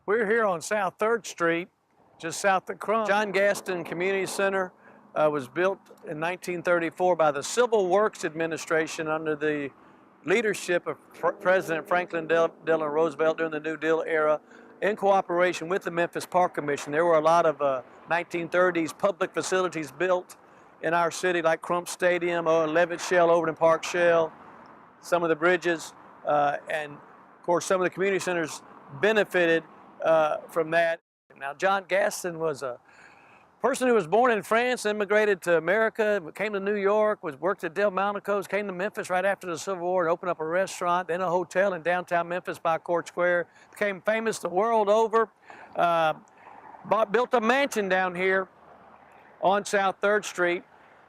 We're here on South 3rd Street, just south of Crump. John Gaston Community Center was built in 1934 by the Civil Works Administration under the leadership of President Franklin Delano Roosevelt during the New Deal era, in cooperation with the Memphis Park Commission. There were a lot of 1930s public facilities built in our city, like Crump Stadium, Levitt Shell, Overton Park Shell, some of the bridges, and of course some of the community centers benefited from that. Now, John Gaston was a person who was born in France, immigrated to America, came to New York, worked at Delmonico's, came to Memphis right after the Civil War and opened up a restaurant, then a hotel in downtown Memphis by Court Square. Became famous the world over. Built a mansion down here on South 3rd Street.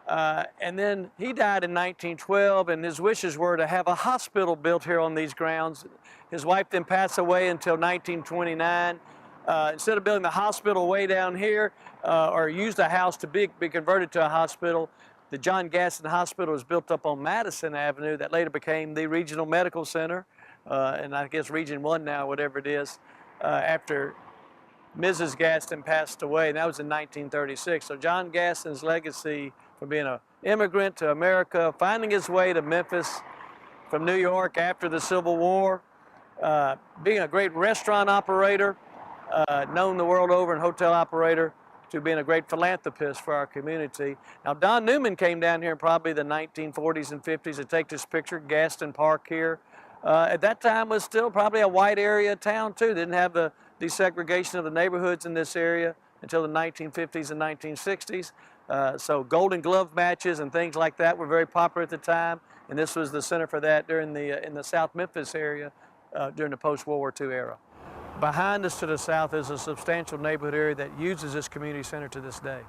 And then he died in 1912, and his wishes were to have a hospital built here on these grounds. His wife then passed away until 1929. Instead of building the hospital way down here, or use the house to be converted to a hospital, the John Gaston Hospital was built up on Madison Avenue. That later became the Regional Medical Center, and I guess Region 1 now, whatever it is, after Mrs. Gaston passed away, and that was in 1936. So John Gaston's legacy from being an immigrant to America, finding his way to Memphis from New York after the Civil War, being a great restaurant operator, known the world over, and hotel operator, to being a great philanthropist for our community. Now, Don Newman came down here in probably the 1940s and 50s to take this picture, Gaston Park here. At that time was still probably a white area town too. Didn't have the desegregation of the neighborhoods in this area until the 1950s and 1960s. So Golden Glove matches and things like that were very popular at the time, and this was the center for that during in the South Memphis area during the post-World War II era. Behind us to the south is a substantial neighborhood area that uses this community center to this day.